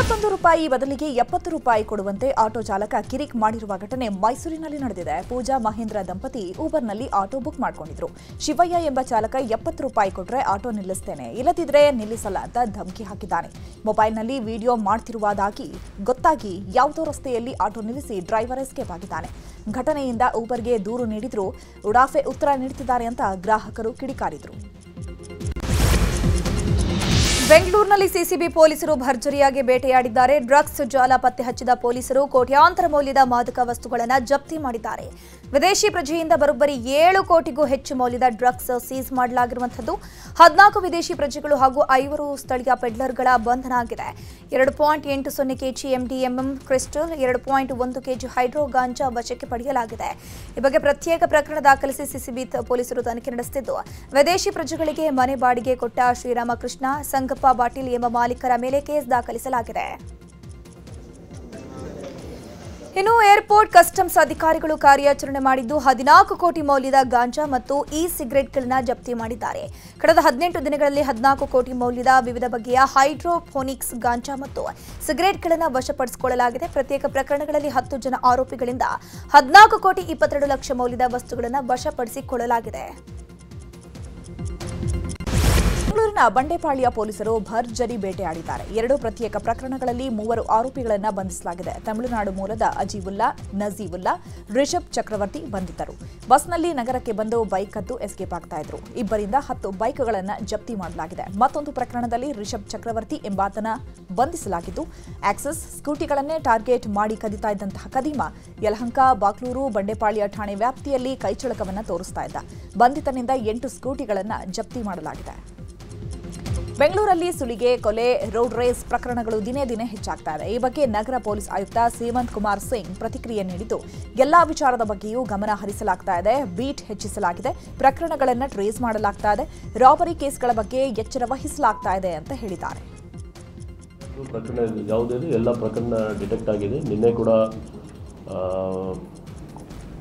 51 ರೂಪಾಯಿ ಬದಲಿಗೆ 70 ರೂಪಾಯಿ ಕೊಡುವಂತೆ ಆಟೋ ಚಾಲಕ ಕಿರಿಕ್ ಮಾಡಿರುವ ಘಟನೆ ಮೈಸೂರಿನಲ್ಲಿ ನಡೆದಿದೆ. ಪೂಜಾ ಮಹೇಂದ್ರ ದಂಪತಿ ಊಬರ್ನಲ್ಲಿ ಆಟೋ ಬುಕ್ ಮಾಡಿಕೊಂಡಿದ್ರು. ಶಿವಯ್ಯ ಎಂಬ ಚಾಲಕ 70 ರೂಪಾಯಿ ಕೊಟ್ರೆ ಆಟೋ ನಿಲ್ಲಿಸ್ತೇನೆ, ಇಲ್ಲದಿದ್ರೆ ನಿಲ್ಲಿಸಲ್ಲ ಅಂತ ಧಮಕಿ ಹಾಕಿದ್ದಾನೆ. ಮೊಬೈಲ್ನಲ್ಲಿ ವಿಡಿಯೋ ಮಾಡ್ತಿರುವುದಾಗಿ ಗೊತ್ತಾಗಿ ಯಾವುದೋ ರಸ್ತೆಯಲ್ಲಿ ಆಟೋ ನಿಲ್ಲಿಸಿ ಡ್ರೈವರ್ ಎಸ್ಕೇಪ್ ಆಗಿದ್ದಾನೆ. ಘಟನೆಯಿಂದ ಊಬರ್ಗೆ ದೂರು ನೀಡಿದ್ರು ಉಡಾಫೆ ಉತ್ತರ ನೀಡುತ್ತಿದ್ದಾರೆ ಅಂತ ಗ್ರಾಹಕರು ಕಿಡಿಕಾರಿದ್ರು. ಬೆಂಗಳೂರಿನಲ್ಲಿ ಸಿಸಿಬಿ ಪೊಲೀಸರು ಭರ್ಜರಿಯಾಗಿ ಬೇಟೆಯಾಡಿದ್ದಾರೆ. ಡ್ರಗ್ಸ್ ಜಾಲ ಪತ್ತೆ ಹಚ್ಚಿದ ಪೊಲೀಸರು ಕೋಟ್ಯಾಂತರ ಮೌಲ್ಯದ ಮಾದಕ ವಸ್ತುಗಳನ್ನು ಜಪ್ತಿ ಮಾಡಿದ್ದಾರೆ. ವಿದೇಶಿ ಪ್ರಜೆಯಿಂದ ಬರೋಬ್ಬರಿ 7 ಕೋಟಿಗೂ ಹೆಚ್ಚು ಮೌಲ್ಯದ ಡ್ರಗ್ಸ್ ಸೀಸ್ ಮಾಡಲಾಗಿರುವಂಥದ್ದು. 14 ವಿದೇಶಿ ಪ್ರಜೆಗಳು ಹಾಗೂ 5 ಸ್ಥಳೀಯ ಪೆಡ್ಲರ್ಗಳ ಬಂಧನ ಆಗಿದೆ. 2.80 KG MDMA crystal, 2.1 KG hydro ganja ವಶಕ್ಕೆ ಪಡೆಯಲಾಗಿದೆ. ಈ ಬಗ್ಗೆ ಪ್ರತ್ಯೇಕ ಪ್ರಕರಣ ದಾಖಲಿಸಿ ಸಿಸಿಬಿ ಪೊಲೀಸರು ತನಿಖೆ ನಡೆಸುತ್ತಿದ್ದು, ವಿದೇಶಿ ಪ್ರಜೆಗಳಿಗೆ ಮನೆ ಬಾಡಿಗೆ ಕೊಟ್ಟ ಶ್ರೀರಾಮಕೃಷ್ಣ, ಸಂಗಪ್ಪ ಪಾಟೀಲ್ ಎಂಬ ಮಾಲೀಕರ ಮೇಲೆ ಕೇಸ್ ದಾಖಲಿಸಲಾಗಿದೆ. ಇನ್ನು ಏರ್ಪೋರ್ಟ್ ಕಸ್ಟಮ್ಸ್ ಅಧಿಕಾರಿಗಳು ಕಾರ್ಯಾಚರಣೆ ಮಾಡಿದ್ದು 14 ಕೋಟಿ ಮೌಲ್ಯದ ಗಾಂಜಾ ಮತ್ತು ಸಿಗರೆಟ್ಗಳನ್ನು ಜಪ್ತಿ ಮಾಡಿದ್ದಾರೆ. ಕಳೆದ 18 ದಿನಗಳಲ್ಲಿ 14 ಕೋಟಿ ಮೌಲ್ಯದ ವಿವಿಧ ಬಗೆಯ ಹೈಡ್ರೋಫೋನಿಕ್ಸ್ ಗಾಂಜಾ ಮತ್ತು ಸಿಗರೆಟ್ಗಳನ್ನು ವಶಪಡಿಸಿಕೊಳ್ಳಲಾಗಿದೆ. ಪ್ರತ್ಯೇಕ ಪ್ರಕರಣಗಳಲ್ಲಿ 10 ಜನ ಆರೋಪಿಗಳಿಂದ 14 ಕೋಟಿ 22 ಲಕ್ಷ ಮೌಲ್ಯದ ವಸ್ತುಗಳನ್ನು ವಶಪಡಿಸಿಕೊಳ್ಳಲಾಗಿದೆ. ಬೆಂಗಳೂರಿನ ಬಂಡೆಪಾಳ್ಯ ಪೊಲೀಸರು ಭರ್ಜರಿ ಬೇಟೆಯಾಡಿದ್ದಾರೆ. 2 ಪ್ರತ್ಯೇಕ ಪ್ರಕರಣಗಳಲ್ಲಿ 3 ಆರೋಪಿಗಳನ್ನು ಬಂಧಿಸಲಾಗಿದೆ. ತಮಿಳುನಾಡು ಮೂಲದ ಅಜೀವುಲ್ಲಾ, ನಜೀವುಲ್ಲಾ, ರಿಷಬ್ ಚಕ್ರವರ್ತಿ ಬಂಧಿತರು. ಬಸ್ನಲ್ಲಿ ನಗರಕ್ಕೆ ಬಂದು ಬೈಕ್ ಕದ್ದು ಎಸ್ಕೇಪ್ ಆಗ್ತಾ ಇದ್ರು. ಇಬ್ಬರಿಂದ 10 ಬೈಕ್ಗಳನ್ನು ಜಪ್ತಿ ಮಾಡಲಾಗಿದೆ. ಮತ್ತೊಂದು ಪ್ರಕರಣದಲ್ಲಿ ರಿಷಬ್ ಚಕ್ರವರ್ತಿ ಎಂಬಾತನ ಬಂಧಿಸಲಾಗಿದ್ದು, ಆಕ್ಸಸ್ ಸ್ಕೂಟಿಗಳನ್ನೇ ಟಾರ್ಗೆಟ್ ಮಾಡಿ ಕದಿತಾ ಇದ್ದಂತಹ ಕದೀಮ ಯಲಹಂಕ, ಬಾಕ್ಲೂರು, ಬಂಡೆಪಾಳ್ಯ ಠಾಣೆ ವ್ಯಾಪ್ತಿಯಲ್ಲಿ ಕೈಚಳಕವನ್ನು ತೋರಿಸ್ತಾ ಇದ್ದ. ಬಂಧಿತನಿಂದ 8 ಸ್ಕೂಟಿಗಳನ್ನು ಜಪ್ತಿ ಮಾಡಲಾಗಿದೆ. ಬೆಂಗಳೂರಲ್ಲಿ ಸುಲಿಗೆ, ಕೊಲೆ, ರೋಡ್ ರೇಸ್ ಪ್ರಕರಣಗಳು ದಿನೇ ದಿನೇ ಹೆಚ್ಚಾಗ್ತಾ ಇದೆ. ಈ ಬಗ್ಗೆ ನಗರ ಪೊಲೀಸ್ ಆಯುಕ್ತ ಸೀಮಂತ್ ಕುಮಾರ್ ಸಿಂಗ್ ಪ್ರತಿಕ್ರಿಯೆ ನೀಡಿದ್ದು, ಎಲ್ಲಾ ವಿಚಾರದ ಬಗ್ಗೆಯೂ ಗಮನ ಹರಿಸಲಾಗ್ತಾ ಇದೆ, ಬೀಟ್ ಹೆಚ್ಚಿಸಲಾಗಿದೆ, ಪ್ರಕರಣಗಳನ್ನು ಟ್ರೇಸ್ ಮಾಡಲಾಗ್ತಾ ಇದೆ, ರಾಬರಿ ಕೇಸ್ಗಳ ಬಗ್ಗೆ ಎಚ್ಚರ ವಹಿಸಲಾಗ್ತಾ ಇದೆ ಅಂತ ಹೇಳಿದ್ದಾರೆ. ಪ್ರಕರಣ ಯಾವುದಿದೆ ಎಲ್ಲ ಪ್ರಕರಣ ಡಿಟೆಕ್ಟ್ ಆಗಿದೆ. ನಿನ್ನೆ ಕೂಡ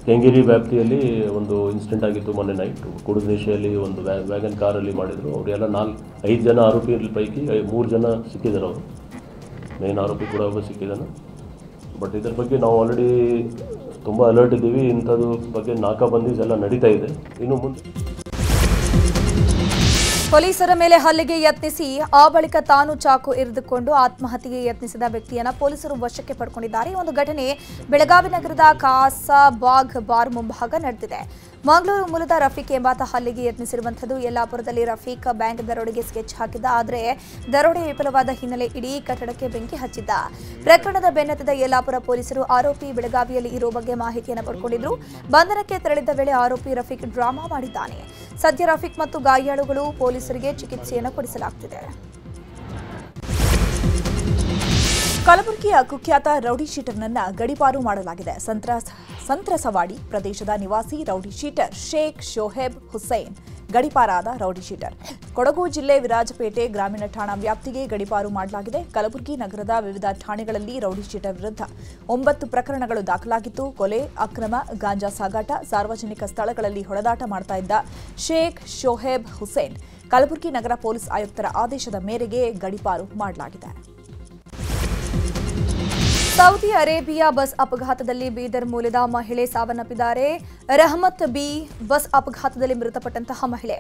ಕೆಂಗೇರಿ ವ್ಯಾಪ್ತಿಯಲ್ಲಿ ಒಂದು ಇನ್ಸಿಡೆಂಟ್ ಆಗಿತ್ತು. ಮೊನ್ನೆ ನೈಟ್ ಕುಡುದೇಶಿಯಲ್ಲಿ ಒಂದು ವ್ಯಾಗನ್ ಕಾರಲ್ಲಿ ಮಾಡಿದರು. ಅವರೆಲ್ಲ 5 ಜನ ಆರೋಪಿ ಪೈಕಿ 3 ಜನ ಸಿಕ್ಕಿದ್ದಾರೆ. ಅವರು ಮೇನ್ ಆರೋಪಿ ಕೂಡ ಒಬ್ಬ ಸಿಕ್ಕಿದ್ದಾನೆ. ಬಟ್ ಇದರ ಬಗ್ಗೆ ನಾವು ಆಲ್ರೆಡಿ ತುಂಬ ಅಲರ್ಟ್ ಇದ್ದೀವಿ. ಇಂಥದ್ದು ಬಗ್ಗೆ ನಾಕಾಬಂದೀಸ್ ಎಲ್ಲ ನಡೀತಾ ಇದೆ. ಇನ್ನು ಮುಂದೆ ಪೊಲೀಸರ ಮೇಲೆ ಹಲ್ಲೆಗೆ ಯತ್ನಿಸಿ ಆ ಬಳಿಕ ತಾನು ಚಾಕು ಇರಿದುಕೊಂಡು ಆತ್ಮಹತ್ಯೆಗೆ ಯತ್ನಿಸಿದ ವ್ಯಕ್ತಿಯನ್ನು ಪೊಲೀಸರು ವಶಕ್ಕೆ ಪಡ್ಕೊಂಡಿದ್ದಾರೆ. ಈ ಒಂದು ಘಟನೆ ಬೆಳಗಾವಿ ನಗರದ ಕಾಸಾಬಾಗ್ ಬಾರ್ ಮುಂಭಾಗ ನಡೆದಿದೆ. ಮಂಗಳೂರು ಮೂಲದ ರಫೀಕ್ ಎಂಬಾತ ಹಲ್ಲೆಗೆ ಯತ್ನಿಸಿರುವಂಥದ್ದು. ಯಲ್ಲಾಪುರದಲ್ಲಿ ರಫೀಕ್ ಬ್ಯಾಂಕ್ ದರೋಡೆಗೆ ಸ್ಕೆಚ್ ಹಾಕಿದ್ದ. ಆದರೆ ದರೋಡೆ ವಿಫಲವಾದ ಹಿನ್ನೆಲೆ ಇಡೀ ಕಟ್ಟಡಕ್ಕೆ ಬೆಂಕಿ ಹಚ್ಚಿದ್ದ. ಪ್ರಕರಣದ ಬೆನ್ನತ್ತಿದ ಯಲ್ಲಾಪುರ ಪೊಲೀಸರು ಆರೋಪಿ ಬೆಳಗಾವಿಯಲ್ಲಿ ಇರೋ ಬಗ್ಗೆ ಮಾಹಿತಿಯನ್ನು ಪಡ್ಕೊಂಡಿದ್ರು. ಬಂಧನಕ್ಕೆ ತೆರಳಿದ್ದ ವೇಳೆ ಆರೋಪಿ ರಫೀಕ್ ಡ್ರಾಮಾ ಮಾಡಿದ್ದಾನೆ. ಸದ್ಯ ರಫೀಕ್ ಮತ್ತು ಗಾಯಾಳುಗಳು ಪೊಲೀಸರಿಗೆ ಚಿಕಿತ್ಸೆಯನ್ನು ಕೊಡಿಸಲಾಗುತ್ತಿದೆ. ಕಲಬುರಗಿಯ ಕುಖ್ಯಾತ ರೌಡಿ ಶೀಟರ್ನನ್ನ ಗಡಿಪಾರು ಮಾಡಲಾಗಿದೆ. ಸಂತ್ರಸವಾಡಿ ಪ್ರದೇಶದ ನಿವಾಸಿ ರೌಡಿ ಶೀಟರ್ ಶೇಖ್ ಶೋಹೇಬ್ ಹುಸೇನ್ ಗಡಿಪಾರಾದ ರೌಡಿ ಶೀಟರ್. ಕೊಡಗು ಜಿಲ್ಲೆ ವಿರಾಜಪೇಟೆ ಗ್ರಾಮೀಣ ಠಾಣಾ ವ್ಯಾಪ್ತಿಗೆ ಗಡಿಪಾರು ಮಾಡಲಾಗಿದೆ. ಕಲಬುರಗಿ ನಗರದ ವಿವಿಧ ಠಾಣೆಗಳಲ್ಲಿ ರೌಡಿ ಶೀಟರ್ ವಿರುದ್ಧ 9 ಪ್ರಕರಣಗಳು ದಾಖಲಾಗಿತ್ತು. ಕೊಲೆ, ಅಕ್ರಮ ಗಾಂಜಾ ಸಾಗಾಟ, ಸಾರ್ವಜನಿಕ ಸ್ಥಳಗಳಲ್ಲಿ ಹೊಡೆದಾಟ ಮಾಡ್ತಾ ಇದ್ದ ಶೇಖ್ ಶೋಹೇಬ್ ಹುಸೇನ್ ಕಲಬುರಗಿ ನಗರ ಪೊಲೀಸ್ ಆಯುಕ್ತರ ಆದೇಶದ ಮೇರೆಗೆ ಗಡಿಪಾರು ಮಾಡಲಾಗಿದೆ. ಸೌದಿ ಅರೇಬಿಯಾ ಬಸ್ ಅಪಘಾತದಲ್ಲಿ ಬೀದರ್ ಮೂಲದ ಮಹಿಳೆ ಸಾವನ್ನಪ್ಪಿದ್ದಾರೆ. ರಹಮತ್ ಬಿ ಬಸ್ ಅಪಘಾತದಲ್ಲಿ ಮೃತಪಟ್ಟಂತಹ ಮಹಿಳೆ.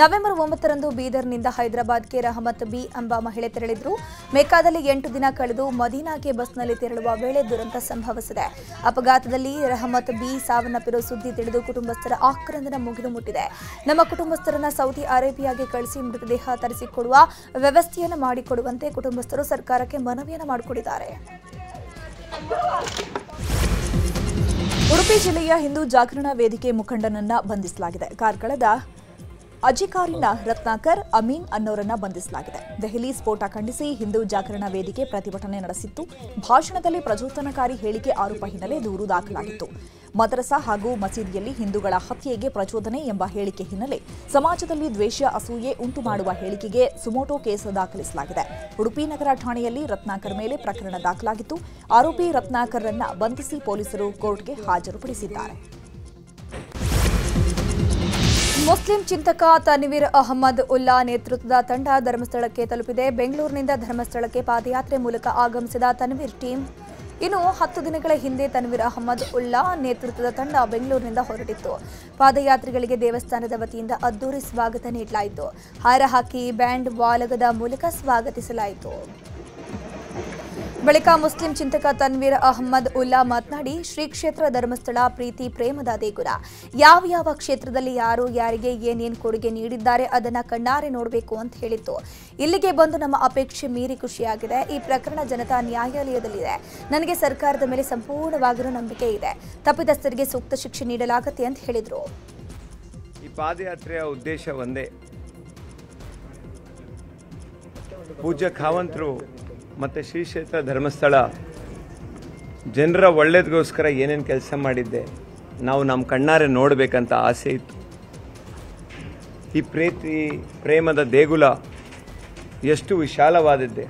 ನವೆಂಬರ್ 9ರಂದು ಬೀದರ್ನಿಂದ ಹೈದರಾಬಾದ್ಗೆ ರಹಮತ್ ಬಿ ಎಂಬ ಮಹಿಳೆ ತೆರಳಿದ್ರು. ಮೆಕ್ಕಾದಲ್ಲಿ 8 ದಿನ ಕಳೆದು ಮದೀನಾಗೆ ಬಸ್ನಲ್ಲಿ ತೆರಳುವ ವೇಳೆ ದುರಂತ ಸಂಭವಿಸಿದೆ. ಅಪಘಾತದಲ್ಲಿ ರಹಮತ್ ಬಿ ಸಾವನ್ನಪ್ಪಿರುವ ಸುದ್ದಿ ತಿಳಿದು ಕುಟುಂಬಸ್ಥರ ಆಕ್ರಂದನ ಮುಗಿಲು ಮುಟ್ಟಿದೆ. ನಮ್ಮ ಕುಟುಂಬಸ್ಥರನ್ನ ಸೌದಿ ಅರೇಬಿಯಾಗೆ ಕಳಿಸಿ ಮೃತದೇಹ ತರಿಸಿಕೊಡುವ ವ್ಯವಸ್ಥೆಯನ್ನು ಮಾಡಿಕೊಡುವಂತೆ ಕುಟುಂಬಸ್ಥರು ಸರ್ಕಾರಕ್ಕೆ ಮನವಿಯನ್ನು ಮಾಡಿಕೊಂಡಿದ್ದಾರೆ. ಉಡುಪಿ ಜಿಲ್ಲೆಯ ಹಿಂದೂ ಜಾಗರಣ ವೇದಿಕೆ ಮುಖಂಡನನ್ನ ಬಂಧಿಸಲಾಗಿದೆ. ಕಾರ್ಕಳದ ಅಜಿಕಾರಿನ ರತ್ನಾಕರ್ ಅಮೀನ್ ಅನ್ನೋರನ್ನ ಬಂಧಿಸಲಾಗಿದೆ. ದೆಹಲಿ ಸ್ಫೋಟ ಖಂಡಿಸಿ ಹಿಂದೂ ಜಾಗರಣ ವೇದಿಕೆ ಪ್ರತಿಭಟನೆ ನಡೆಸಿತ್ತು. ಭಾಷಣದಲ್ಲಿ ಪ್ರಚೋದನಕಾರಿ ಹೇಳಿಕೆ ಆರೋಪ ಹಿನ್ನೆಲೆ ದೂರು ದಾಖಲಾಗಿತ್ತು. ಮದರಸಾ ಹಾಗೂ ಮಸೀದಿಯಲ್ಲಿ ಹಿಂದೂಗಳ ಹತ್ಯೆಗೆ ಪ್ರಚೋದನೆ ಎಂಬ ಹೇಳಿಕೆ ಹಿನ್ನೆಲೆ ಸಮಾಜದಲ್ಲಿ ದ್ವೇಷ, ಅಸೂಯೆ ಉಂಟು ಮಾಡುವ ಹೇಳಿಕೆಗೆ ಸುಮೋಟೋ ಕೇಸ್ ದಾಖಲಿಸಲಾಗಿದೆ. ಉಡುಪಿ ನಗರ ಠಾಣೆಯಲ್ಲಿ ರತ್ನಾಕರ್ ಮೇಲೆ ಪ್ರಕರಣ ದಾಖಲಾಗಿತ್ತು. ಆರೋಪಿ ರತ್ನಾಕರ್ರನ್ನ ಬಂಧಿಸಿ ಪೊಲೀಸರು ಕೋರ್ಟ್ಗೆ ಹಾಜರುಪಡಿಸಿದ್ದಾರೆ. ಮುಸ್ಲಿಂ ಚಿಂತಕ ತನ್ವೀರ್ ಅಹಮದ್ ಉಲ್ಲಾ ನೇತೃತ್ವದ ತಂಡ ಧರ್ಮಸ್ಥಳಕ್ಕೆ ತಲುಪಿದೆ. ಬೆಂಗಳೂರಿನಿಂದ ಧರ್ಮಸ್ಥಳಕ್ಕೆ ಪಾದಯಾತ್ರೆ ಮೂಲಕ ಆಗಮಿಸಿದ ತನ್ವೀರ್ ಟೀಮ್ ಇನ್ನು 10 ದಿನಗಳ ಹಿಂದೆ ತನ್ವೀರ್ ಅಹಮದ್ ಉಲ್ಲಾ ನೇತೃತ್ವದ ತಂಡ ಬೆಂಗಳೂರಿನಿಂದ ಹೊರಟಿತ್ತು. ಪಾದಯಾತ್ರಿಗಳಿಗೆ ದೇವಸ್ಥಾನದ ವತಿಯಿಂದ ಅದ್ದೂರಿ ಸ್ವಾಗತ ನೀಡಲಾಯಿತು. ಹಾರ ಹಾಕಿ ಬ್ಯಾಂಡ್ ವಾಲಗದ ಮೂಲಕ ಸ್ವಾಗತಿಸಲಾಯಿತು. ಬಳಿಕ ಮುಸ್ಲಿಂ ಚಿಂತಕ ತನ್ವೀರ್ ಅಹಮದ್ ಉಲ್ಲಾ ಮಾತನಾಡಿ, ಶ್ರೀ ಕ್ಷೇತ್ರ ಧರ್ಮಸ್ಥಳ ಪ್ರೀತಿ ಪ್ರೇಮದ ದೇಗುಲ. ಯಾವ ಕ್ಷೇತ್ರದಲ್ಲಿ ಯಾರು ಯಾರಿಗೆ ಏನೇನು ಕೊಡುಗೆ ನೀಡಿದ್ದಾರೆ ಅದನ್ನ ಕಣ್ಣಾರೆ ನೋಡಬೇಕು ಅಂತ ಹೇಳಿತ್ತು. ಇಲ್ಲಿಗೆ ಬಂದು ನಮ್ಮ ಅಪೇಕ್ಷೆ ಮೀರಿ ಖುಷಿಯಾಗಿದೆ. ಈ ಪ್ರಕರಣ ಜನತಾ ನ್ಯಾಯಾಲಯದಲ್ಲಿದೆ. ನನಗೆ ಸರ್ಕಾರದ ಮೇಲೆ ಸಂಪೂರ್ಣವಾಗಿರೋ ನಂಬಿಕೆ ಇದೆ. ತಪ್ಪಿತಸ್ಥರಿಗೆ ಸೂಕ್ತ ಶಿಕ್ಷೆ ನೀಡಲಾಗುತ್ತೆ ಅಂತ ಹೇಳಿದರು. ಈ ಪಾದಯಾತ್ರೆಯ ಉದ್ದೇಶ ಒಂದೇ, ಪೂಜ್ಯ ಖಾವಂತರು ಮತ್ತು ಶ್ರೀ ಕ್ಷೇತ್ರ ಧರ್ಮಸ್ಥಳ ಜನರ ಒಳ್ಳೇದಗೋಸ್ಕರ ಏನೇನು ಕೆಲಸ ಮಾಡಿದ್ದೆ ನಾವು ನಮ್ಮ ಕಣ್ಣಾರೆ ನೋಡಬೇಕಂತ ಆಸೆ ಇತ್ತು. ಈ ಪ್ರೀತಿ ಪ್ರೇಮದ ದೇಗುಲ ಎಷ್ಟು ವಿಶಾಲವಾದದ್ದೇ.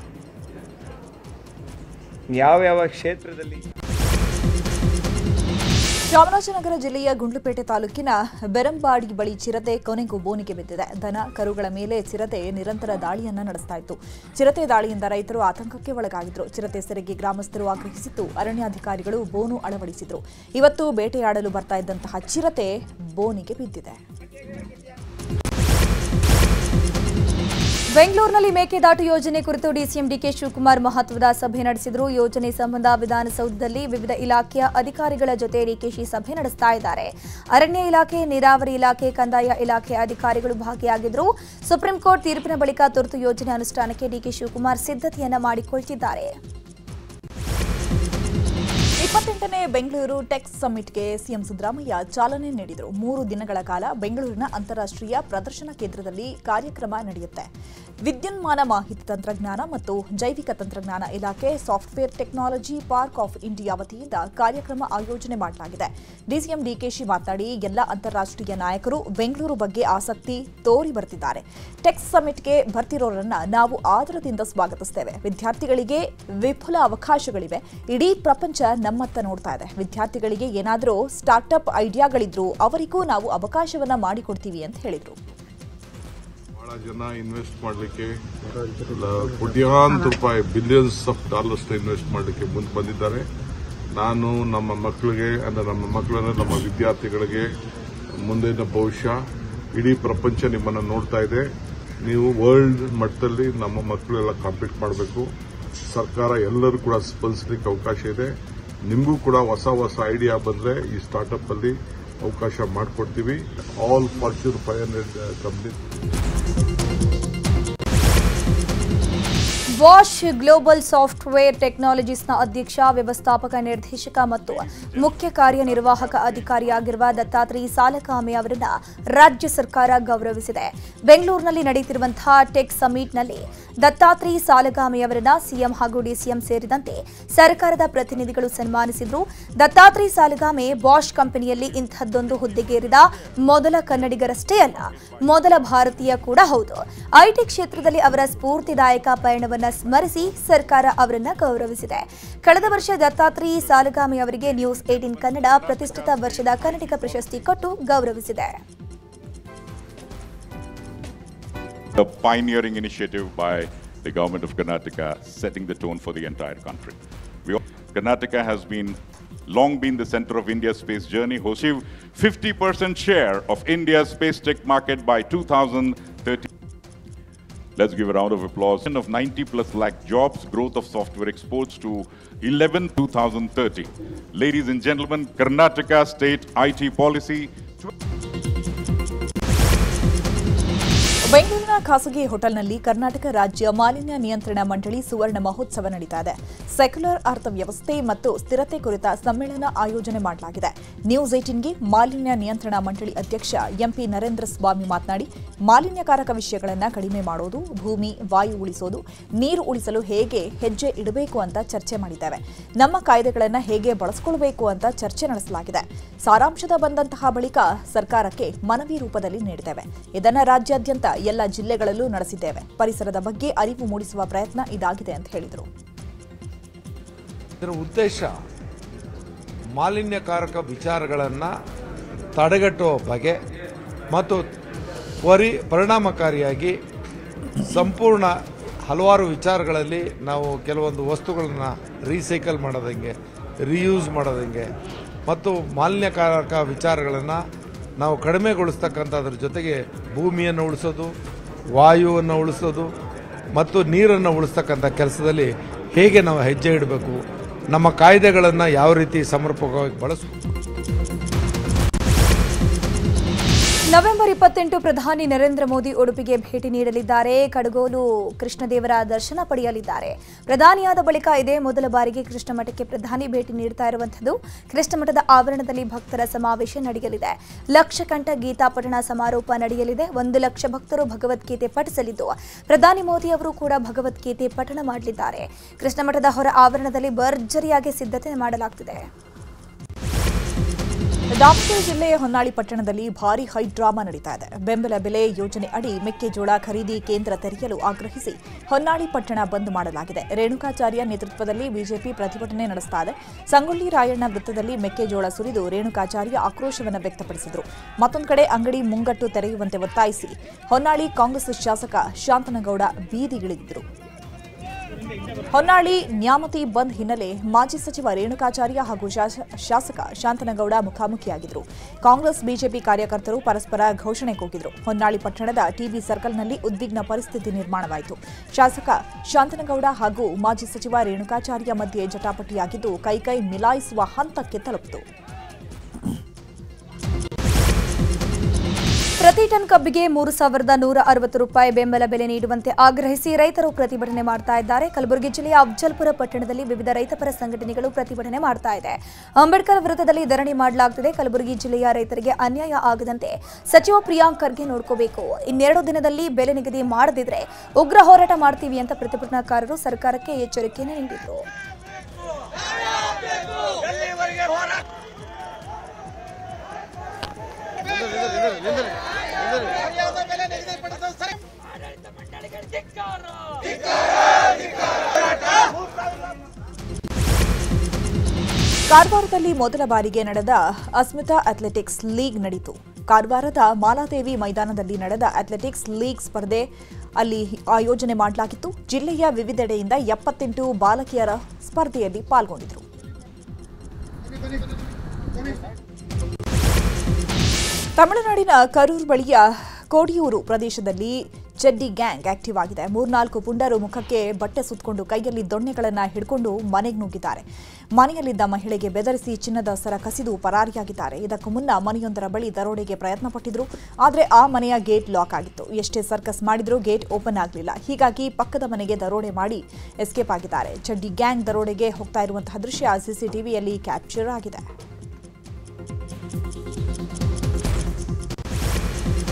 ಯಾವ ಕ್ಷೇತ್ರದಲ್ಲಿ ಚಾಮರಾಜನಗರ ಜಿಲ್ಲೆಯ ಗುಂಡ್ಲುಪೇಟೆ ತಾಲೂಕಿನ ಬೆರಂಬಾಡಿ ಬಳಿ ಚಿರತೆ ಕೊನೆಗೂ ಬೋನಿಗೆ ಬಿದ್ದಿದೆ. ದನ ಕರುಗಳ ಮೇಲೆ ಚಿರತೆ ನಿರಂತರ ದಾಳಿಯನ್ನ ನಡೆಸ್ತಾ ಇತ್ತು. ಚಿರತೆ ದಾಳಿಯಿಂದ ರೈತರು ಆತಂಕಕ್ಕೆ ಒಳಗಾಗಿದ್ರು. ಚಿರತೆ ಸೆರೆಗೆ ಗ್ರಾಮಸ್ಥರು ಆಗ್ರಹಿಸಿದ್ದು ಅರಣ್ಯಾಧಿಕಾರಿಗಳು ಬೋನು ಅಳವಡಿಸಿದ್ರು. ಇವತ್ತು ಬೇಟೆಯಾಡಲು ಬರ್ತಾ ಇದ್ದಂತಹ ಚಿರತೆ ಬೋನಿಗೆ ಬಿದ್ದಿದೆ. ಬೆಂಗಳೂರಿನಲ್ಲಿ ಮೇಕೆದಾಟು ಯೋಜನೆ ಕುರಿತು ಡಿಸಿಎಂ ಡಿಕೆ ಶಿವಕುಮಾರ್ ಮಹತ್ವದ ಸಭೆ ನಡೆಸಿದರು. ಯೋಜನೆ ಸಂಬಂಧ ವಿಧಾನಸೌಧದಲ್ಲಿ ವಿವಿಧ ಇಲಾಖೆಯ ಅಧಿಕಾರಿಗಳ ಜೊತೆ ಡಿಕೆಶಿ ಸಭೆ ನಡೆಸ್ತಾ ಇದ್ದಾರೆ. ಅರಣ್ಯ ಇಲಾಖೆ, ನೀರಾವರಿ ಇಲಾಖೆ, ಕಂದಾಯ ಇಲಾಖೆ ಅಧಿಕಾರಿಗಳು ಭಾಗಿಯಾಗಿದ್ದರು. ಸುಪ್ರೀಂ ಕೋರ್ಟ್ ತೀರ್ಪಿನ ಬಳಿಕ ತುರ್ತು ಯೋಜನೆ ಅನುಷ್ಠಾನಕ್ಕೆ ಡಿಕೆ ಶಿವಕುಮಾರ್ ಸಿದ್ಧತೆಯನ್ನ ಮಾಡಿಕೊಳ್ತಿದ್ದಾರೆ. 28ನೇ ಬೆಂಗಳೂರು ಟೆಕ್ ಸಮ್ಮಿಟ್ಗೆ ಸಿಎಂ ಸಿದ್ದರಾಮಯ್ಯ ಚಾಲನೆ ನೀಡಿದರು. 3 ದಿನಗಳ ಕಾಲ ಬೆಂಗಳೂರಿನ ಅಂತಾರಾಷ್ಟ್ರೀಯ ಪ್ರದರ್ಶನ ಕೇಂದ್ರದಲ್ಲಿ ಕಾರ್ಯಕ್ರಮ ನಡೆಯುತ್ತೆ. ವಿದ್ಯುನ್ಮಾನ ಮಾಹಿತಿ ತಂತ್ರಜ್ಞಾನ ಮತ್ತು ಜೈವಿಕ ತಂತ್ರಜ್ಞಾನ ಇಲಾಖೆ software technology park of India ವತಿಯಿಂದ ಕಾರ್ಯಕ್ರಮ ಆಯೋಜನೆ ಮಾಡಲಾಗಿದೆ. ಡಿಸಿಎಂ ಡಿಕೆಶಿ ಮಾತನಾಡಿ, ಎಲ್ಲ ಅಂತಾರಾಷ್ಟ್ರೀಯ ನಾಯಕರು ಬೆಂಗಳೂರು ಬಗ್ಗೆ ಆಸಕ್ತಿ ತೋರಿ ಬರ್ತಿದ್ದಾರೆ. ಟೆಕ್ ಸಮ್ಮಿಟ್ಗೆ ಬರ್ತಿರೋರನ್ನ ನಾವು ಆದರದಿಂದ ಸ್ವಾಗತಿಸುತ್ತೇವೆ. ವಿದ್ಯಾರ್ಥಿಗಳಿಗೆ ವಿಪುಲ ಅವಕಾಶಗಳಿವೆ. ಇಡೀ ಪ್ರಪಂಚ ನಮ್ಮತ್ತ ನೋಡ್ತಾ ಇದೆ. ವಿದ್ಯಾರ್ಥಿಗಳಿಗೆ ಏನಾದರೂ ಸ್ಟಾರ್ಟ್ಅಪ್ ಐಡಿಯಾಗಳಿದ್ರು ಅವರಿಗೂ ನಾವು ಅವಕಾಶವನ್ನ ಮಾಡಿಕೊಡ್ತೀವಿ ಅಂತ ಹೇಳಿದರು. ಬಹಳ ಜನ ಇನ್ವೆಸ್ಟ್ ಮಾಡಲಿಕ್ಕೆ ಕೋಟ್ಯಾಂತರ ರೂಪಾಯಿ ಬಿಲಿಯನ್ಸ್ ಆಫ್ ಡಾಲರ್ಸ್ ಇನ್ವೆಸ್ಟ್ ಮಾಡಲಿಕ್ಕೆ ಮುಂದೆ ಬಂದಿದ್ದಾರೆ. ನಾನು ನಮ್ಮ ಮಕ್ಕಳಿಗೆ ನಮ್ಮ ವಿದ್ಯಾರ್ಥಿಗಳಿಗೆ ಮುಂದಿನ ಭವಿಷ್ಯ ಇಡೀ ಪ್ರಪಂಚ ನಿಮ್ಮನ್ನು ನೋಡ್ತಾ ಇದೆ. ನೀವು ವರ್ಲ್ಡ್ ಮಟ್ಟದಲ್ಲಿ ನಮ್ಮ ಮಕ್ಕಳೆಲ್ಲ ಕಾಂಪೀಟ್ ಮಾಡಬೇಕು. ಸರ್ಕಾರ ಎಲ್ಲರೂ ಕೂಡ ಸ್ಪಂದಿಸಲಿಕ್ಕೆ ಅವಕಾಶ ಇದೆ. ನಿಮಗೂ ಕೂಡ ಹೊಸ ಐಡಿಯಾ ಬಂದರೆ ಈ ಸ್ಟಾರ್ಟ್ಅಪ್ ಅಲ್ಲಿ ಅವಕಾಶ ಮಾಡಿಕೊಡ್ತೀವಿ. All Fortune 500 company. Bosch global software ಟೆಕ್ನಾಲಜೀಸ್ನ ಅಧ್ಯಕ್ಷ, ವ್ಯವಸ್ಥಾಪಕ ನಿರ್ದೇಶಕ ಮತ್ತು ಮುಖ್ಯ ಕಾರ್ಯನಿರ್ವಾಹಕ ಅಧಿಕಾರಿಯಾಗಿರುವ ದತ್ತಾತ್ರೇಯ ಸಾಲಗಾಮೆ ಅವರನ್ನು ರಾಜ್ಯ ಸರ್ಕಾರ ಗೌರವಿಸಿದೆ. ಬೆಂಗಳೂರಿನಲ್ಲಿ ನಡೆಯುತ್ತಿರುವಂತಹ ಟೆಕ್ ಸಮ್ಮಿಟ್ನಲ್ಲಿ ದತ್ತಾತ್ರೇಯ ಸಾಲಗಾಮೆ ಅವರನ್ನು ಸಿಎಂ ಹಾಗೂ ಡಿಸಿಎಂ ಸೇರಿದಂತೆ ಸರ್ಕಾರದ ಪ್ರತಿನಿಧಿಗಳು ಸನ್ಮಾನಿಸಿದರು. ದತ್ತಾತ್ರೇಯ ಸಾಲಗಾಮೆ ಬಾಷ್ ಕಂಪನಿಯಲ್ಲಿ ಇಂಥದ್ದೊಂದು ಹುದ್ದೆಗೇರಿದ ಮೊದಲ ಕನ್ನಡಿಗರಷ್ಟೇ ಅಲ್ಲ, ಮೊದಲ ಭಾರತೀಯ ಕೂಡ ಹೌದು. ಐಟಿ ಕ್ಷೇತ್ರದಲ್ಲಿ ಅವರ ಸ್ಫೂರ್ತಿದಾಯಕ ಪಯಣವನ್ನು ಸ್ಮರಿಸಿ ಸರ್ಕಾರ ಅವರನ್ನ ಗೌರವಿಸಿದೆ. ಕಳೆದ ವರ್ಷ ದತ್ತಾತ್ರೇಯ ಸಾಲಗಾಮೆ ಅವರಿಗೆ ನ್ಯೂಸ್ 18 ಕನ್ನಡ ಪ್ರತಿಷ್ಠಿತ ವರ್ಷದ ಕನ್ನಡಿಗ ಪ್ರಶಸ್ತಿ ಕೊಟ್ಟು ಗೌರವಿಸಿದೆ. A pioneering initiative by the government of Karnataka, setting the tone for the entire country. Karnataka has long been the center of India's space journey, hosting 50% share of India's space tech market by 2030. Let's give a round of applause. Of 90+ lakh jobs, growth of software exports to 11 2030. Ladies and gentlemen, Karnataka state IT policy. ಬೆಂಗಳೂರಿನ ಖಾಸಗಿ ಹೋಟೆಲ್ನಲ್ಲಿ ಕರ್ನಾಟಕ ರಾಜ್ಯ ಮಾಲಿನ್ಯ ನಿಯಂತ್ರಣ ಮಂಡಳಿ ಸುವರ್ಣ ಮಹೋತ್ಸವ ನಡೀತಾ ಇದೆ. ಸೆಕ್ಯುಲರ್ ಅರ್ಥವ್ಯವಸ್ಥೆ ಮತ್ತು ಸ್ಥಿರತೆ ಕುರಿತ ಸಮ್ಮೇಳನ ಆಯೋಜನೆ ಮಾಡಲಾಗಿದೆ. ನ್ಯೂಸ್ 18ಗೆ ಮಾಲಿನ್ಯ ನಿಯಂತ್ರಣ ಮಂಡಳಿ ಅಧ್ಯಕ್ಷ ಎಂಪಿ ನರೇಂದ್ರ ಸ್ವಾಮಿ ಮಾತನಾಡಿ, ಮಾಲಿನ್ಯಕಾರಕ ವಿಷಯಗಳನ್ನು ಕಡಿಮೆ ಮಾಡೋದು, ಭೂಮಿ ವಾಯು ಉಳಿಸೋದು, ನೀರು ಉಳಿಸಲು ಹೇಗೆ ಹೆಜ್ಜೆ ಇಡಬೇಕು ಅಂತ ಚರ್ಚೆ ಮಾಡಿದ್ದೇವೆ. ನಮ್ಮ ಕಾಯ್ದೆಗಳನ್ನು ಹೇಗೆ ಬಳಸಿಕೊಳ್ಳಬೇಕು ಅಂತ ಚರ್ಚೆ ನಡೆಸಲಾಗಿದೆ. ಸಾರಾಂಶದ ಬಂದಂತಹ ಬಳಿಕ ಸರ್ಕಾರಕ್ಕೆ ಮನವಿ ರೂಪದಲ್ಲಿ ನೀಡಿದ್ದೇವೆ. ಇದನ್ನು ರಾಜ್ಯಾದ್ಯಂತ ಎಲ್ಲ ಜಿಲ್ಲೆಗಳಲ್ಲೂ ನಡೆಸಿದ್ದೇವೆ. ಪರಿಸರದ ಬಗ್ಗೆ ಅರಿವು ಮೂಡಿಸುವ ಪ್ರಯತ್ನ ಇದಾಗಿದೆ ಅಂತ ಹೇಳಿದರು. ಇದರ ಉದ್ದೇಶ ಮಾಲಿನ್ಯಕಾರಕ ವಿಚಾರಗಳನ್ನು ತಡೆಗಟ್ಟುವ ಬಗೆ ಮತ್ತು ಪರಿಣಾಮಕಾರಿಯಾಗಿ ಸಂಪೂರ್ಣ ಹಲವಾರು ವಿಚಾರಗಳಲ್ಲಿ ನಾವು ಕೆಲವೊಂದು ವಸ್ತುಗಳನ್ನು ರೀಸೈಕಲ್ ಮಾಡೋದಂಗೆ, ರೀಯೂಸ್ ಮಾಡೋದಂಗೆ ಮತ್ತು ಮಾಲಿನ್ಯಕಾರಕ ವಿಚಾರಗಳನ್ನು ನಾವು ಕಡಿಮೆಗೊಳಿಸ್ತಕ್ಕಂಥದ್ರ ಜೊತೆಗೆ ಭೂಮಿಯನ್ನು ಉಳಿಸೋದು, ವಾಯುವನ್ನು ಉಳಿಸೋದು ಮತ್ತು ನೀರನ್ನು ಉಳಿಸ್ತಕ್ಕಂಥ ಕೆಲಸದಲ್ಲಿ ಹೇಗೆ ನಾವು ಹೆಜ್ಜೆ ಇಡಬೇಕು, ನಮ್ಮ ಕಾಯ್ದೆಗಳನ್ನು ಯಾವ ರೀತಿ ಸಮರ್ಪಕವಾಗಿ ಬಳಸಬೇಕು. ನವೆಂಬರ್ 28 ಪ್ರಧಾನಿ ನರೇಂದ್ರ ಮೋದಿ ಉಡುಪಿಗೆ ಭೇಟಿ ನೀಡಲಿದ್ದಾರೆ. ಕಡಗೋಲು ಕೃಷ್ಣದೇವರ ದರ್ಶನ ಪಡೆಯಲಿದ್ದಾರೆ. ಪ್ರಧಾನಿಯಾದ ಬಳಿಕ ಇದೇ ಮೊದಲ ಬಾರಿಗೆ ಕೃಷ್ಣಮಠಕ್ಕೆ ಪ್ರಧಾನಿ ಭೇಟಿ ನೀಡುತ್ತಾ ಇರುವಂಥದ್ದು. ಕೃಷ್ಣಮಠದ ಆವರಣದಲ್ಲಿ ಭಕ್ತರ ಸಮಾವೇಶ ನಡೆಯಲಿದೆ. ಲಕ್ಷಕಂಠ ಗೀತಾ ಪಠಣ ಸಮಾರೋಪ ನಡೆಯಲಿದೆ. 1 ಲಕ್ಷ ಭಕ್ತರು ಭಗವದ್ಗೀತೆ ಪಠಿಸಲಿದ್ದು ಪ್ರಧಾನಿ ಮೋದಿ ಅವರು ಕೂಡ ಭಗವದ್ಗೀತೆ ಪಠಣ ಮಾಡಲಿದ್ದಾರೆ. ಕೃಷ್ಣಮಠದ ಹೊರ ಆವರಣದಲ್ಲಿ ಭರ್ಜರಿಯಾಗಿ ಸಿದ್ಧತೆ ಮಾಡಲಾಗುತ್ತಿದೆ. ದಾವಣಗೆರೆ ಜಿಲ್ಲೆಯ ಹೊನ್ನಾಳಿ ಪಟ್ಟಣದಲ್ಲಿ ಭಾರೀ ಹೈ ಡ್ರಾಮಾ ನಡೀತಾ ಇದೆ. ಬೆಂಬಲ ಬೆಲೆ ಯೋಜನೆ ಅಡಿ ಮೆಕ್ಕೆಜೋಳ ಖರೀದಿ ಕೇಂದ್ರ ತೆರೆಯಲು ಆಗ್ರಹಿಸಿ ಹೊನ್ನಾಳಿ ಪಟ್ಟಣ ಬಂದ್ ಮಾಡಲಾಗಿದೆ. ರೇಣುಕಾಚಾರ್ಯ ನೇತೃತ್ವದಲ್ಲಿ ಬಿಜೆಪಿ ಪ್ರತಿಭಟನೆ ನಡೆಸ್ತಾ ಇದೆ. ಸಂಗೊಳ್ಳಿ ರಾಯಣ್ಣ ವೃತ್ತದಲ್ಲಿ ಮೆಕ್ಕೆಜೋಳ ಸುರಿದು ರೇಣುಕಾಚಾರ್ಯ ಆಕ್ರೋಶವನ್ನು ವ್ಯಕ್ತಪಡಿಸಿದರು. ಮತ್ತೊಂದು ಕಡೆ ಅಂಗಡಿ ಮುಂಗಟ್ಟು ತೆರೆಯುವಂತೆ ಒತ್ತಾಯಿಸಿ ಹೊನ್ನಾಳಿ ಕಾಂಗ್ರೆಸ್ ಶಾಸಕ ಶಾಂತನಗೌಡ ಬೀದಿಗಿಳಿದಿದ್ದರು. ಹೊನ್ನಾಳಿ ನ್ಯಾಮತಿ ಬಂದ್ ಹಿನ್ನೆಲೆ ಮಾಜಿ ಸಚಿವ ರೇಣುಕಾಚಾರ್ಯ ಹಾಗೂ ಶಾಸಕ ಶಾಂತನಗೌಡ ಮುಖಾಮುಖಿಯಾಗಿದ್ದರು. ಕಾಂಗ್ರೆಸ್ ಬಿಜೆಪಿ ಕಾರ್ಯಕರ್ತರು ಪರಸ್ಪರ ಘೋಷಣೆ ಕೂಗಿದರು. ಹೊನ್ನಾಳಿ ಪಟ್ಟಣದ ಟಿಬಿ ಸರ್ಕಲ್ನಲ್ಲಿ ಉದ್ವಿಗ್ನ ಪರಿಸ್ಥಿತಿ ನಿರ್ಮಾಣವಾಯಿತು. ಶಾಸಕ ಶಾಂತನಗೌಡ ಹಾಗೂ ಮಾಜಿ ಸಚಿವ ರೇಣುಕಾಚಾರ್ಯ ಮಧ್ಯೆ ಜಟಾಪಟಿಯಾಗಿದ್ದು ಕೈಕೈ ಮಿಲಾಯಿಸುವ ಹಂತಕ್ಕೆ ತಲುಪಿತು. ಪ್ರತಿ ಟನ್ ಕಬ್ಬಿಗೆ 3,160 ರೂಪಾಯಿ ಬೆಂಬಲ ಬೆಲೆ ನೀಡುವಂತೆ ಆಗ್ರಹಿಸಿ ರೈತರು ಪ್ರತಿಭಟನೆ ಮಾಡ್ತಾ ಇದ್ದಾರೆ. ಕಲಬುರಗಿ ಜಿಲ್ಲೆಯ ಅಫ್ಜಲ್ಪುರ ಪಟ್ಟಣದಲ್ಲಿ ವಿವಿಧ ರೈತಪರ ಸಂಘಟನೆಗಳು ಪ್ರತಿಭಟನೆ ಮಾಡ್ತಾ ಇದೆ. ಅಂಬೇಡ್ಕರ್ ವೃತ್ತದಲ್ಲಿ ಧರಣಿ ಮಾಡಲಾಗುತ್ತಿದೆ. ಕಲಬುರಗಿ ಜಿಲ್ಲೆಯ ರೈತರಿಗೆ ಅನ್ಯಾಯ ಆಗದಂತೆ ಸಚಿವ ಪ್ರಿಯಾಂಕ್ ಖರ್ಗೆ ನೋಡ್ಕೋಬೇಕು. 2 ದಿನದಲ್ಲಿ ಬೆಲೆ ನಿಗದಿ ಮಾಡದಿದ್ರೆ ಉಗ್ರ ಹೋರಾಟ ಮಾಡ್ತೀವಿ ಅಂತ ಪ್ರತಿಭಟನಾಕಾರರು ಸರ್ಕಾರಕ್ಕೆ ಎಚ್ಚರಿಕೆಯನ್ನು ನೀಡಿದರು. ಕಾರವಾರದಲ್ಲಿ ಮೊದಲ ಬಾರಿಗೆ ನಡೆದ ಅಸ್ಮಿತಾ ಅಥ್ಲೆಟಿಕ್ಸ್ ಲೀಗ್ ನಡೆಯಿತು. ಕಾರವಾರದ ಮಾಲಾದೇವಿ ಮೈದಾನದಲ್ಲಿ ನಡೆದ ಅಥ್ಲೆಟಿಕ್ಸ್ ಲೀಗ್ ಸ್ಪರ್ಧೆ ಅಲ್ಲಿ ಆಯೋಜನೆ ಮಾಡಲಾಗಿತ್ತು. ಜಿಲ್ಲೆಯ ವಿವಿಧೆಡೆಯಿಂದ 78 ಬಾಲಕಿಯರ ಸ್ಪರ್ಧೆಯಲ್ಲಿ ಪಾಲ್ಗೊಂಡಿದ್ದರು. ತಮಿಳುನಾಡಿನ ಕರೂರ್ ಬಳಿಯ ಕೋಡಿಯೂರು ಪ್ರದೇಶದಲ್ಲಿ ಚಡ್ಡಿ ಗ್ಯಾಂಗ್ ಆಕ್ಟಿವ್ ಆಗಿದೆ. 3-4 ಪುಂಡರು ಮುಖಕ್ಕೆ ಬಟ್ಟೆ ಸುತ್ತಕೊಂಡು ಕೈಯಲ್ಲಿ ದೊಣ್ಣೆಗಳನ್ನು ಹಿಡ್ಕೊಂಡು ಮನೆಗೆ ನುಗ್ಗಿದ್ದಾರೆ. ಮನೆಯಲ್ಲಿದ್ದ ಮಹಿಳೆಗೆ ಬೆದರಿಸಿ ಚಿನ್ನದ ಸರ ಕಸಿದು ಪರಾರಿಯಾಗಿದ್ದಾರೆ. ಇದಕ್ಕೂ ಮುನ್ನ ಮನೆಯೊಂದರ ಬಳಿ ದರೋಡೆಗೆ ಪ್ರಯತ್ನ ಪಟ್ಟಿದ್ರು. ಆದರೆ ಆ ಮನೆಯ ಗೇಟ್ ಲಾಕ್ ಆಗಿತ್ತು. ಎಷ್ಟೇ ಸರ್ಕಸ್ ಮಾಡಿದ್ರೂ ಗೇಟ್ ಓಪನ್ ಆಗಲಿಲ್ಲ. ಹೀಗಾಗಿ ಪಕ್ಕದ ಮನೆಗೆ ದರೋಡೆ ಮಾಡಿ ಎಸ್ಕೇಪ್ ಆಗಿದ್ದಾರೆ. ಚಡ್ಡಿ ಗ್ಯಾಂಗ್ ದರೋಡೆಗೆ ಹೋಗ್ತಾ ಇರುವಂತಹ ದೃಶ್ಯ ಸಿಸಿಟಿವಿಯಲ್ಲಿ ಕ್ಯಾಪ್ಚರ್ ಆಗಿದೆ.